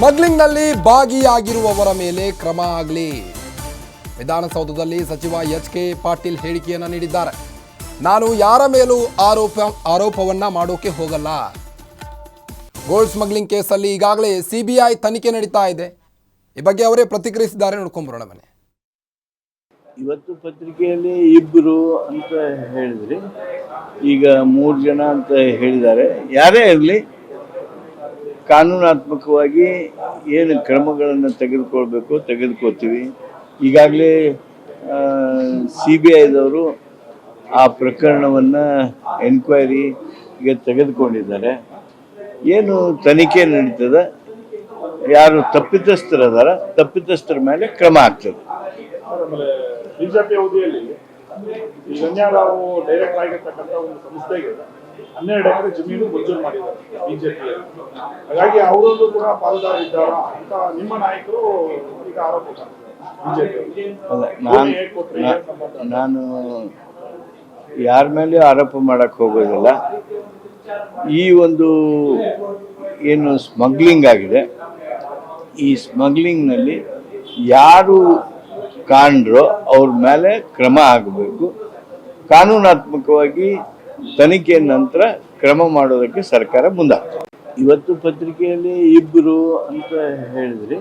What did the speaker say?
ಸ್ಮಗ್ಲಿಂಗ್ನಲ್ಲಿ ಭಾಗಿಯಾಗಿರುವವರ ಮೇಲೆ ಕ್ರಮ ಆಗಲಿ. ವಿಧಾನಸೌಧದಲ್ಲಿ ಸಚಿವ ಎಚ್.ಕೆ. ಪಾಟೀಲ್ ಹೇಳಿಕೆಯನ್ನು ನೀಡಿದ್ದಾರೆ. ನಾನು ಯಾರ ಮೇಲೂ ಆರೋಪವನ್ನ ಮಾಡೋಕೆ ಹೋಗಲ್ಲ. ಗೋಲ್ಡ್ ಸ್ಮಗ್ಲಿಂಗ್ ಕೇಸಲ್ಲಿ ಈಗಾಗಲೇ ಸಿಬಿಐ ತನಿಖೆ ನಡೀತಾ ಇದೆ. ಈ ಬಗ್ಗೆ ಅವರೇ ಪ್ರತಿಕ್ರಿಯಿಸಿದ್ದಾರೆ, ನೋಡ್ಕೊಂಡ್ಬರೋಣ ಬನ್ನಿ. ಇವತ್ತು ಪತ್ರಿಕೆಯಲ್ಲಿ ಇಬ್ಬರು ಅಂತ ಹೇಳಿದ್ರಿ, ಈಗ 3 ಜನ ಅಂತ ಹೇಳಿದ್ದಾರೆ. ಯಾರೇ ಇರಲಿ, ಕಾನೂನಾತ್ಮಕವಾಗಿ ಏನು ಕ್ರಮಗಳನ್ನು ತೆಗೆದುಕೊಳ್ಬೇಕು ತೆಗೆದುಕೊಳ್ತೀವಿ. ಈಗಾಗಲೇ CBIದವರು ಆ ಪ್ರಕರಣವನ್ನು ಎನ್ಕ್ವೈರಿಗೆ ತೆಗೆದುಕೊಂಡಿದ್ದಾರೆ. ಏನು ತನಿಖೆ ನಡೀತದೆ, ಯಾರು ತಪ್ಪಿತಸ್ಥರದಾರ ತಪ್ಪಿತಸ್ಥರ ಮೇಲೆ ಕ್ರಮ ಆಗ್ತದೆ. ಬಿಜೆಪಿ ಅವಧಿಯಲ್ಲಿ ಈ ಗಣ್ಯರಾವು ಡೈರೆಕ್ಟ್ ಆಗಿರ್ತಕ್ಕಂಥ ಒಂದು ಸಂಸ್ಥೆಗೆ 12 ಎಕರೆ ಜಮೀನು ಮಂಜೂರು ಮಾಡಿದ್ದಾರೆ ಬಿಜೆಪಿಯಲ್ಲಿ. ಹಾಗಾಗಿ ಅವರಲ್ಲೂ ಕೂಡ ಪಾಲುದಾರಿದ್ದಾರ ಅಂತ ನಿಮ್ಮ ನಾಯಕರು ಈಗ ಆರೋಪ ಬಿಜೆಪಿ. ನಾನು ಯಾರ ಮೇಲೆ ಆರೋಪ ಮಾಡಕ್ಕೆ ಹೋಗೋದಿಲ್ಲ. ಈ ಒಂದು ಏನು ಸ್ಮಗ್ಲಿಂಗ್ ಆಗಿದೆ, ಈ ಸ್ಮಗ್ಲಿಂಗ್ನಲ್ಲಿ ಯಾರು ಕಾಣ್ರೋ ಅವ್ರ ಮೇಲೆ ಕ್ರಮ ಆಗಬೇಕು. ಕಾನೂನಾತ್ಮಕವಾಗಿ ತನಿಖೆ ನಂತರ ಕ್ರಮ ಮಾಡೋದಕ್ಕೆ ಸರ್ಕಾರ ಮುಂದಾಗ್ತದೆ. ಇವತ್ತು ಪತ್ರಿಕೆಯಲ್ಲಿ ಇಬ್ಬರು ಅಂತ ಹೇಳಿದ್ರಿ,